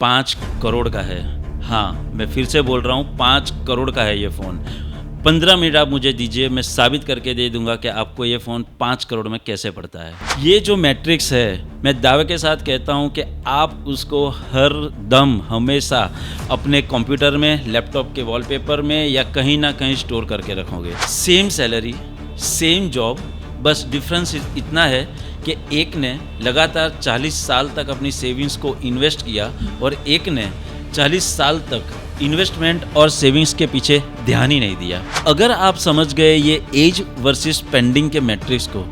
5 करोड़ का है। हाँ, मैं फिर से बोल रहा हूँ, 5 करोड़ का है ये फ़ोन। 15 मिनट आप मुझे दीजिए, मैं साबित करके दे दूंगा कि आपको ये फ़ोन 5 करोड़ में कैसे पड़ता है। ये जो मैट्रिक्स है, मैं दावे के साथ कहता हूँ कि आप उसको हर दम हमेशा अपने कंप्यूटर में, लैपटॉप के वॉलपेपर में या कहीं ना कहीं स्टोर करके रखोगे। सेम सैलरी, सेम जॉब, बस डिफरेंस इतना है कि एक ने लगातार 40 साल तक अपनी सेविंग्स को इन्वेस्ट किया और एक ने 40 साल तक इन्वेस्टमेंट और सेविंग्स के पीछे ध्यान ही नहीं दिया। अगर आप समझ गए ये एज वर्सेस स्पेंडिंग के मैट्रिक्स को,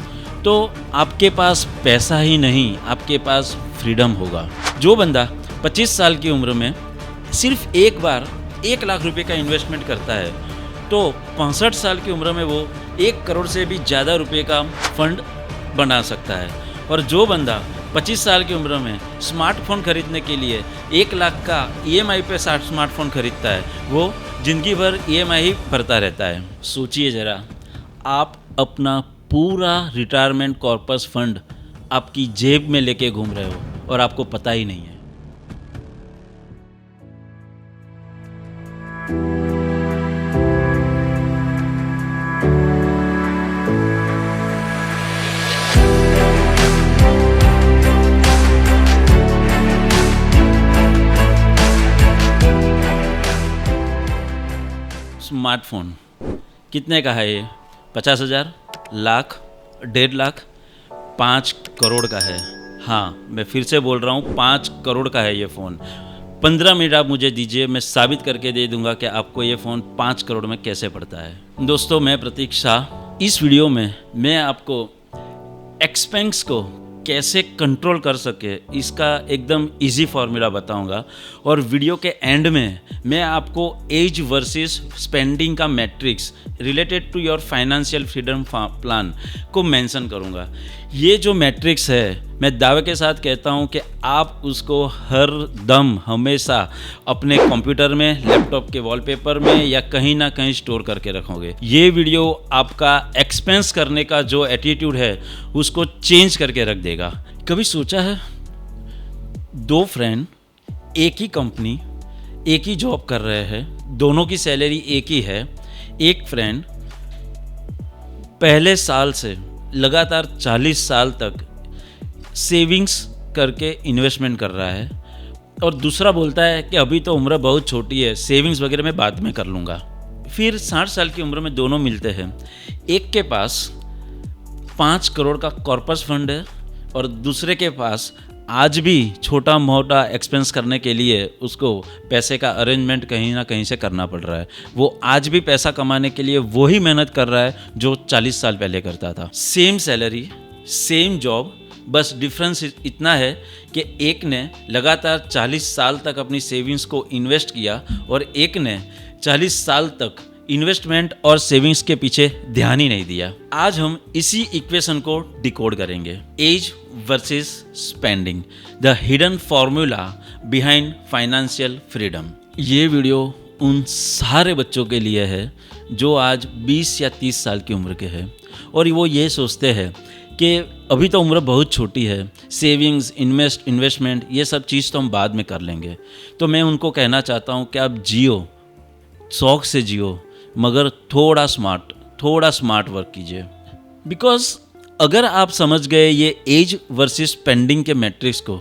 तो आपके पास पैसा ही नहीं, आपके पास फ्रीडम होगा। जो बंदा 25 साल की उम्र में सिर्फ एक बार 1 लाख रुपए का इन्वेस्टमेंट करता है, तो 65 साल की उम्र में वो 1 करोड़ से भी ज़्यादा रुपए का फंड बना सकता है। और जो बंदा 25 साल की उम्र में स्मार्टफोन खरीदने के लिए 1 लाख का EMI पे स्मार्टफोन खरीदता है, वो ज़िंदगी भर EMI ही भरता रहता है। सोचिए ज़रा, आप अपना पूरा रिटायरमेंट कॉर्पस फंड आपकी जेब में लेके घूम रहे हो और आपको पता ही नहीं है। स्मार्टफोन कितने का है ये? 50,000, लाख, 1.5 लाख, 5 करोड़ का है। हाँ, मैं फिर से बोल रहा हूँ, 5 करोड़ का है ये फ़ोन। 15 मिनट आप मुझे दीजिए, मैं साबित करके दे दूंगा कि आपको ये फ़ोन 5 करोड़ में कैसे पड़ता है। दोस्तों, मैं प्रतीक शाह। इस वीडियो में मैं आपको एक्सपेंस को कैसे कंट्रोल कर सके, इसका एकदम इजी फार्मूला बताऊंगा। और वीडियो के एंड में मैं आपको एज वर्सेस स्पेंडिंग का matrix related to your financial freedom plan को मेंशन करूंगा। ये जो मैट्रिक्स है, मैं दावे के साथ कहता हूं कि आप उसको हर दम हमेशा अपने कंप्यूटर में, लैपटॉप के वॉलपेपर में या कहीं ना कहीं स्टोर करके रखोगे। ये वीडियो आपका एक्सपेंस करने का जो एटीट्यूड है उसको चेंज करके रख देगा। कभी सोचा है, 2 फ्रेंड एक ही कंपनी, एक ही जॉब कर रहे हैं, दोनों की सैलरी एक ही है। एक फ्रेंड पहले साल से लगातार 40 साल तक सेविंग्स करके इन्वेस्टमेंट कर रहा है और दूसरा बोलता है कि अभी तो उम्र बहुत छोटी है, सेविंग्स वगैरह मैं बाद में कर लूँगा। फिर 60 साल की उम्र में दोनों मिलते हैं। एक के पास 5 करोड़ का कॉर्पस फंड है और दूसरे के पास आज भी छोटा मोटा एक्सपेंस करने के लिए उसको पैसे का अरेंजमेंट कहीं ना कहीं से करना पड़ रहा है। वो आज भी पैसा कमाने के लिए वही मेहनत कर रहा है जो 40 साल पहले करता था। सेम सैलरी, सेम जॉब, बस डिफरेंस इतना है कि एक ने लगातार 40 साल तक अपनी सेविंग्स को इन्वेस्ट किया और एक ने 40 साल तक इन्वेस्टमेंट और सेविंग्स के पीछे ध्यान ही नहीं दिया। आज हम इसी इक्वेशन को डिकोड करेंगे। Age versus spending, the hidden formula behind financial freedom. ये वीडियो उन सारे बच्चों के लिए है जो आज 20 या 30 साल की उम्र के हैं और वो ये सोचते हैं कि अभी तो उम्र बहुत छोटी है, सेविंग्स, इन्वेस्टमेंट ये सब चीज़ तो हम बाद में कर लेंगे। तो मैं उनको कहना चाहता हूँ कि आप जियो, शौक से जियो, मगर थोड़ा स्मार्ट वर्क कीजिए। बिकॉज अगर आप समझ गए ये एज वर्सेस स्पेंडिंग के मैट्रिक्स को,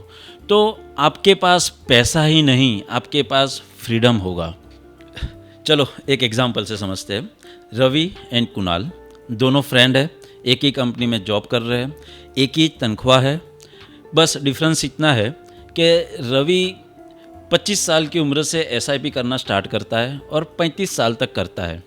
तो आपके पास पैसा ही नहीं, आपके पास फ्रीडम होगा। चलो एक एग्जांपल से समझते हैं। रवि एंड कुणाल दोनों फ्रेंड है, एक ही कंपनी में जॉब कर रहे हैं, एक ही तनख्वाह है। बस डिफरेंस इतना है कि रवि 25 साल की उम्र से SIP करना स्टार्ट करता है और 35 साल तक करता है।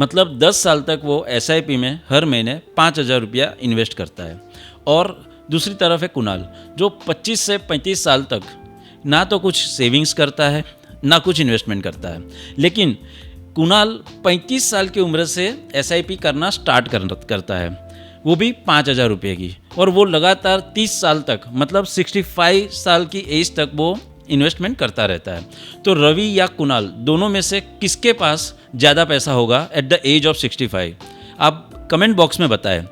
मतलब 10 साल तक वो SIP में हर महीने 5,000 रुपया इन्वेस्ट करता है। और दूसरी तरफ है कुणाल, जो 25 से 35 साल तक ना तो कुछ सेविंग्स करता है, ना कुछ इन्वेस्टमेंट करता है। लेकिन कुणाल 35 साल की उम्र से SIP करना स्टार्ट करता है, वो भी 5,000 रुपये की, और वो लगातार 30 साल तक, मतलब 65 साल की एज तक वो इन्वेस्टमेंट करता रहता है। तो रवि या कुणाल दोनों में से किसके पास ज़्यादा पैसा होगा एट द एज ऑफ 65? आप कमेंट बॉक्स में बताएं।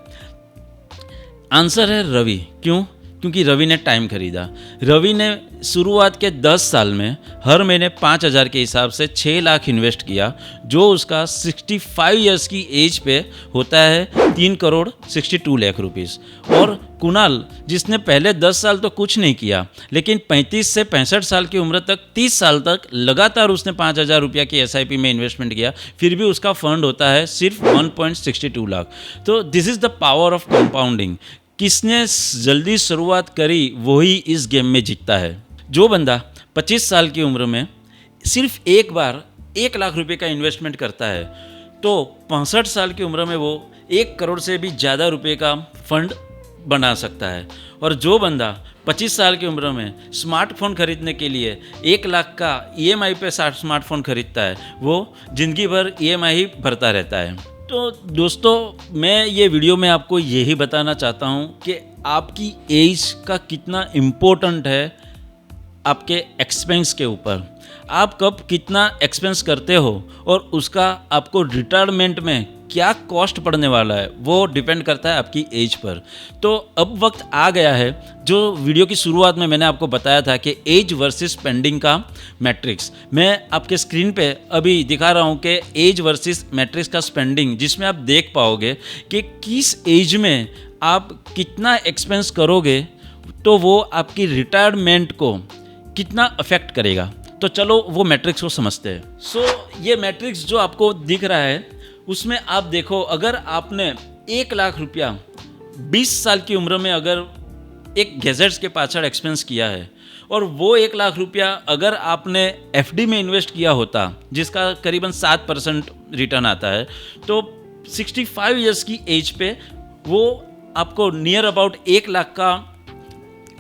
आंसर है रवि। क्यों? क्योंकि रवि ने टाइम खरीदा। रवि ने शुरुआत के 10 साल में हर महीने 5,000 के हिसाब से 6 लाख इन्वेस्ट किया, जो उसका 65 ईयर्स की एज पे होता है 3 करोड़ 62 लाख रुपीस। और कुणाल, जिसने पहले 10 साल तो कुछ नहीं किया, लेकिन 35 से 65 साल की उम्र तक 30 साल तक लगातार उसने 5,000 रुपया की SIP में इन्वेस्टमेंट किया, फिर भी उसका फंड होता है सिर्फ 1.62 लाख। तो this is the power of compounding. किसने जल्दी शुरुआत करी वही इस गेम में जीतता है। जो बंदा 25 साल की उम्र में सिर्फ एक बार 1 लाख रुपए का इन्वेस्टमेंट करता है, तो 65 साल की उम्र में वो 1 करोड़ से भी ज़्यादा रुपए का फंड बना सकता है। और जो बंदा 25 साल की उम्र में स्मार्टफोन खरीदने के लिए 1 लाख का EMI पे स्मार्टफोन खरीदता है, वो ज़िंदगी भर EMI ही भरता रहता है। तो दोस्तों, मैं ये वीडियो में आपको यही बताना चाहता हूँ कि आपकी एज का कितना इम्पोर्टेंट है आपके एक्सपेंस के ऊपर। आप कब कितना एक्सपेंस करते हो और उसका आपको रिटायरमेंट में क्या कॉस्ट पड़ने वाला है, वो डिपेंड करता है आपकी एज पर। तो अब वक्त आ गया है, जो वीडियो की शुरुआत में मैंने आपको बताया था कि एज वर्सेस स्पेंडिंग का मैट्रिक्स। मैं आपके स्क्रीन पे अभी दिखा रहा हूँ कि एज वर्सेस मैट्रिक्स का स्पेंडिंग, जिसमें आप देख पाओगे कि किस एज में आप कितना एक्सपेंस करोगे तो वो आपकी रिटायरमेंट को कितना अफेक्ट करेगा। तो चलो वो मैट्रिक्स को समझते हैं। सो ये मैट्रिक्स जो आपको दिख रहा है, उसमें आप देखो, अगर आपने 1 लाख रुपया 20 साल की उम्र में अगर एक गैजेट्स के पाछड़ एक्सपेंस किया है, और वो 1 लाख रुपया अगर आपने FD में इन्वेस्ट किया होता, जिसका करीबन 7% रिटर्न आता है, तो 65 ईयर्स की एज पे वो आपको नियर अबाउट 1 लाख का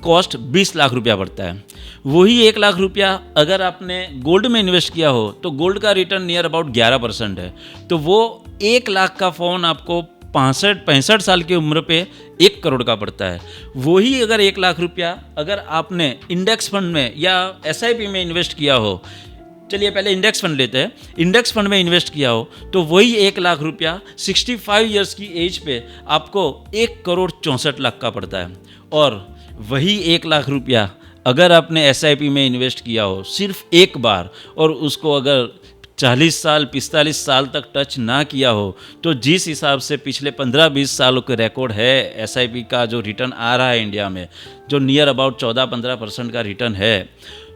कॉस्ट 20 लाख रुपया पड़ता है। वही 1 लाख रुपया अगर आपने गोल्ड में इन्वेस्ट किया हो, तो गोल्ड का रिटर्न नियर अबाउट 11% है। तो वो 1 लाख का फ़ोन आपको 65 साल की उम्र पे 1 करोड़ का पड़ता है। वही अगर 1 लाख रुपया अगर आपने इंडेक्स फंड में या SIP में इन्वेस्ट किया हो, चलिए पहले इंडेक्स फंड लेते हैं, इंडेक्स फंड में इन्वेस्ट किया हो, तो वही 1 लाख रुपया 65 ईयर्स की एज पे आपको 1 करोड़ 64 लाख का पड़ता है। और वही 1 लाख रुपया अगर आपने SIP में इन्वेस्ट किया हो सिर्फ एक बार, और उसको अगर 40 साल 45 साल तक टच ना किया हो, तो जिस हिसाब से पिछले 15-20 सालों के रिकॉर्ड है SIP का जो रिटर्न आ रहा है इंडिया में, जो नियर अबाउट 14-15% का रिटर्न है,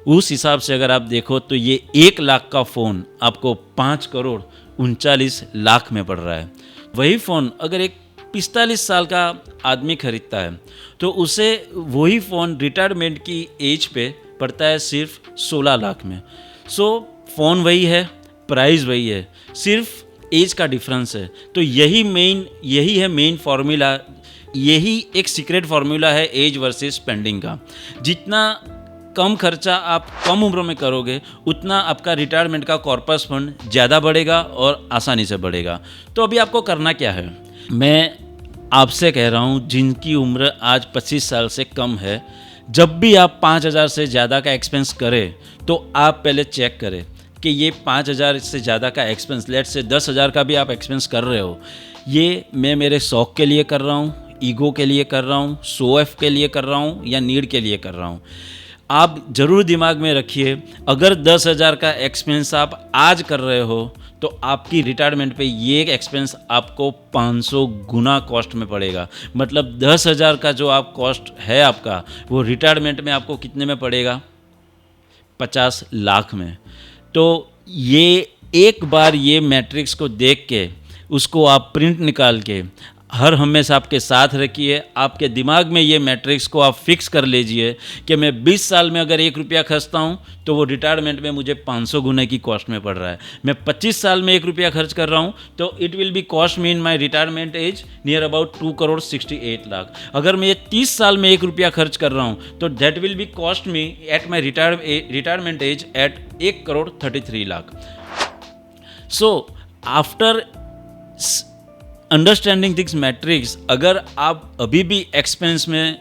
उस हिसाब से अगर आप देखो तो ये 1 लाख का फ़ोन आपको 5 करोड़ 39 लाख में पड़ रहा है। वही फ़ोन अगर एक 45 साल का आदमी खरीदता है, तो उसे वही फ़ोन रिटायरमेंट की एज पे पड़ता है सिर्फ 16 लाख में। सो फ़ोन वही है, प्राइस वही है, सिर्फ एज का डिफरेंस है। तो यही है मेन फार्मूला, यही एक सीक्रेट फार्मूला है एज वर्सेस स्पेंडिंग का। जितना कम खर्चा आप कम उम्र में करोगे, उतना आपका रिटायरमेंट का कॉर्पस फंड ज़्यादा बढ़ेगा और आसानी से बढ़ेगा। तो अभी आपको करना क्या है, मैं आपसे कह रहा हूँ जिनकी उम्र आज 25 साल से कम है, जब भी आप 5,000 से ज़्यादा का एक्सपेंस करें, तो आप पहले चेक करें कि ये 5,000 से ज़्यादा का एक्सपेंस, लेट से 10,000 का भी आप एक्सपेंस कर रहे हो, ये मैं मेरे शौक़ के लिए कर रहा हूँ, ईगो के लिए कर रहा हूँ, शो ऑफ के लिए कर रहा हूँ, या नीड के लिए कर रहा हूँ। आप ज़रूर दिमाग में रखिए, अगर 10,000 का एक्सपेंस आप आज कर रहे हो, तो आपकी रिटायरमेंट पे ये एक्सपेंस आपको 500 गुना कॉस्ट में पड़ेगा। मतलब 10,000 का जो आप कॉस्ट है आपका, वो रिटायरमेंट में आपको कितने में पड़ेगा, 50 लाख में। तो ये एक बार ये मैट्रिक्स को देख के उसको आप प्रिंट निकाल के हर हमेशा आपके साथ रखिए। आपके दिमाग में ये मैट्रिक्स को आप फिक्स कर लीजिए कि मैं 20 साल में अगर 1 रुपया खर्चता हूँ, तो वो रिटायरमेंट में मुझे 500 गुने की कॉस्ट में पड़ रहा है। मैं 25 साल में 1 रुपया खर्च कर रहा हूँ, तो it will be cost me in my retirement as near about 2 crore 68 lakh. अगर मैं ये 30 साल में 1 रुपया खर्च कर रहा हूँ, तो that will be cost me at my retirement age at 1 crore 33 lakh. So after understanding this matrix, अगर आप अभी भी एक्सपेंस में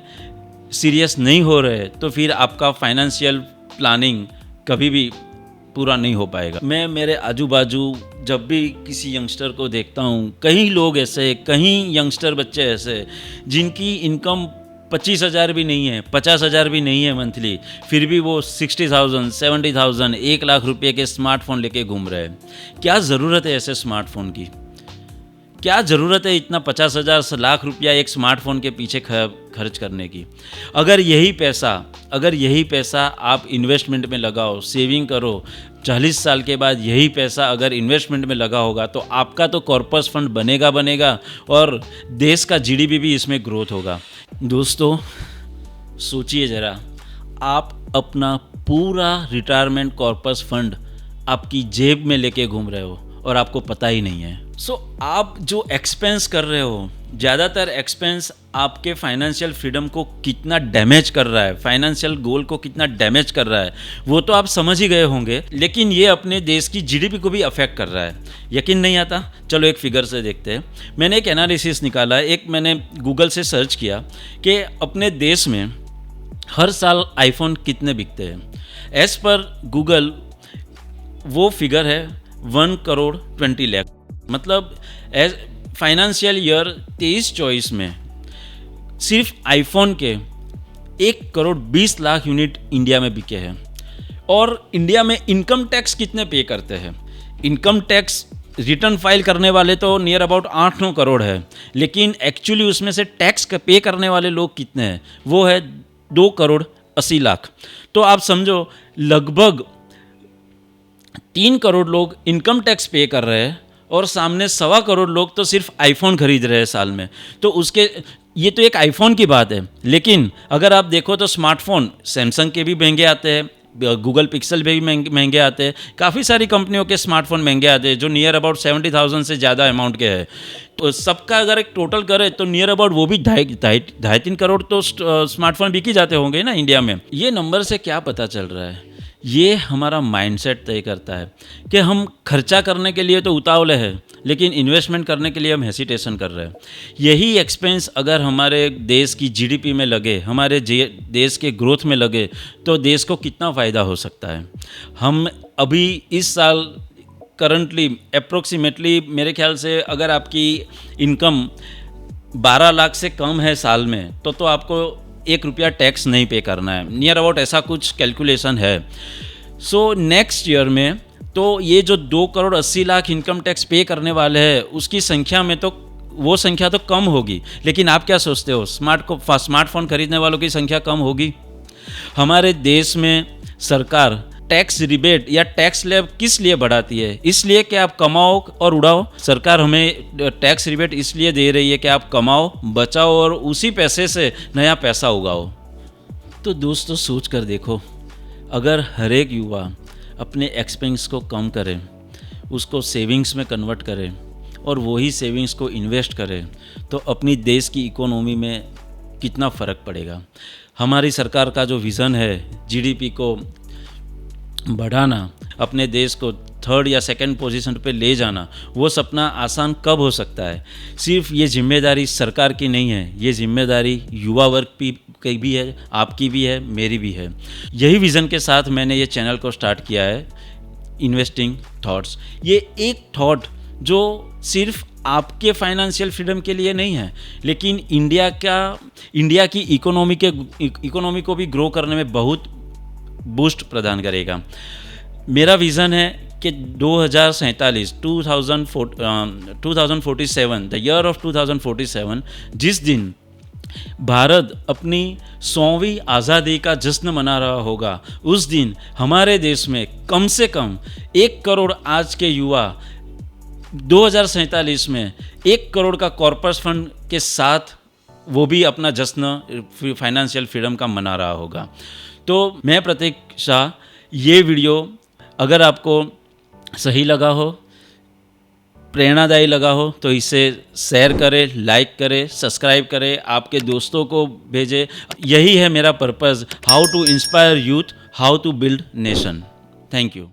सीरियस नहीं हो रहे, तो फिर आपका फाइनेंशियल प्लानिंग कभी भी पूरा नहीं हो पाएगा। मैं मेरे आजू बाजू जब भी किसी यंगस्टर को देखता हूँ, कई लोग ऐसे, कई यंगस्टर बच्चे ऐसे जिनकी इनकम 25,000 भी नहीं है, 50,000 भी नहीं है मंथली, फिर भी वो 60,000, 70,000, 1 लाख रुपये के स्मार्टफोन लेके घूम रहे हैं। क्या ज़रूरत है ऐसे स्मार्टफोन की? क्या ज़रूरत है इतना 50,000 लाख रुपया एक स्मार्टफोन के पीछे खर्च करने की? अगर यही पैसा आप इन्वेस्टमेंट में लगाओ, सेविंग करो, 40 साल के बाद यही पैसा अगर इन्वेस्टमेंट में लगा होगा तो आपका तो कॉर्पस फंड बनेगा और देश का जीडीपी भी इसमें ग्रोथ होगा। दोस्तों सोचिए ज़रा, आप अपना पूरा रिटायरमेंट कॉर्पस फंड आपकी जेब में लेके घूम रहे हो और आपको पता ही नहीं है। आप जो एक्सपेंस कर रहे हो, ज़्यादातर एक्सपेंस आपके फाइनेंशियल फ्रीडम को कितना डैमेज कर रहा है, फाइनेंशियल गोल को कितना डैमेज कर रहा है, वो तो आप समझ ही गए होंगे। लेकिन ये अपने देश की जीडीपी को भी अफेक्ट कर रहा है। यकीन नहीं आता? चलो एक फिगर से देखते हैं। मैंने एक एनालिसिस निकाला, मैंने गूगल से सर्च किया कि अपने देश में हर साल आईफोन कितने बिकते हैं। एज़ पर गूगल वो फिगर है 1 करोड़ 20 लाख। मतलब फाइनेंशियल ईयर 23-24 में सिर्फ आईफोन के 1 करोड़ 20 लाख यूनिट इंडिया में बिके हैं। और इंडिया में इनकम टैक्स कितने पे करते हैं? इनकम टैक्स रिटर्न फाइल करने वाले तो नियर अबाउट 8-9 करोड़ है, लेकिन एक्चुअली उसमें से टैक्स पे करने वाले लोग कितने हैं? वो है 2 करोड़ 80 लाख। तो आप समझो लगभग 3 करोड़ लोग इनकम टैक्स पे कर रहे हैं और सामने 1.25 करोड़ लोग तो सिर्फ आईफोन खरीद रहे हैं साल में। तो ये तो एक आईफोन की बात है, लेकिन अगर आप देखो तो स्मार्टफोन सैमसंग के भी महंगे आते हैं, गूगल पिक्सल भी महंगे आते हैं, काफ़ी सारी कंपनियों के स्मार्टफोन महंगे आते हैं जो नियर अबाउट 70,000 से ज़्यादा अमाउंट के हैं। तो सबका अगर एक टोटल करें तो नियर अबाउट वो भी 2.5-3 करोड़ तो स्मार्टफोन बिक ही जाते होंगे ना इंडिया में। ये नंबर से क्या पता चल रहा है? ये हमारा माइंडसेट तय करता है कि हम खर्चा करने के लिए तो उतावले हैं, लेकिन इन्वेस्टमेंट करने के लिए हम हेसिटेशन कर रहे हैं। यही एक्सपेंस अगर हमारे देश की जीडीपी में लगे, हमारे देश के ग्रोथ में लगे, तो देश को कितना फ़ायदा हो सकता है। हम अभी इस साल करंटली अप्रोक्सीमेटली मेरे ख्याल से अगर आपकी इनकम 12 लाख से कम है साल में, तो आपको 1 रुपया टैक्स नहीं पे करना है, नियर अबाउट ऐसा कुछ कैलकुलेशन है। सो नेक्स्ट ईयर में तो ये जो 2 करोड़ 80 लाख इनकम टैक्स पे करने वाले हैं उसकी संख्या में तो वो संख्या तो कम होगी, लेकिन आप क्या सोचते हो स्मार्टफोन खरीदने वालों की संख्या कम होगी? हमारे देश में सरकार टैक्स रिबेट या टैक्स स्लैब किस लिए बढ़ाती है? इसलिए कि आप कमाओ और उड़ाओ। सरकार हमें टैक्स रिबेट इसलिए दे रही है कि आप कमाओ, बचाओ और उसी पैसे से नया पैसा उगाओ। तो दोस्तों सोच कर देखो, अगर हर एक युवा अपने एक्सपेंस को कम करे, उसको सेविंग्स में कन्वर्ट करे और वही सेविंग्स को इन्वेस्ट करे, तो अपनी देश की इकोनॉमी में कितना फ़र्क पड़ेगा। हमारी सरकार का जो विज़न है जीडीपी को बढ़ाना, अपने देश को 3rd या 2nd पोजीशन पे ले जाना, वो सपना आसान कब हो सकता है? सिर्फ ये जिम्मेदारी सरकार की नहीं है, ये जिम्मेदारी युवा वर्ग की भी है, आपकी भी है, मेरी भी है। यही विज़न के साथ मैंने ये चैनल को स्टार्ट किया है, इन्वेस्टिंग थॉट्स। ये एक थॉट जो सिर्फ आपके फाइनेंशियल फ्रीडम के लिए नहीं है, लेकिन इंडिया की इकोनॉमी को भी ग्रो करने में बहुत बूस्ट प्रदान करेगा। मेरा विज़न है कि 2047 द ईयर ऑफ 2047, जिस दिन भारत अपनी 100वीं आज़ादी का जश्न मना रहा होगा, उस दिन हमारे देश में कम से कम 1 करोड़ आज के युवा 2047 में 1 करोड़ का कॉर्पस फंड के साथ वो भी अपना जश्न फाइनेंशियल फ्रीडम का मना रहा होगा। तो मैं प्रतीक शाह, ये वीडियो अगर आपको सही लगा हो, प्रेरणादायी लगा हो, तो इसे शेयर करें, लाइक करें, सब्सक्राइब करें, आपके दोस्तों को भेजें। यही है मेरा purpose, how to inspire youth, how to build nation. Thank you.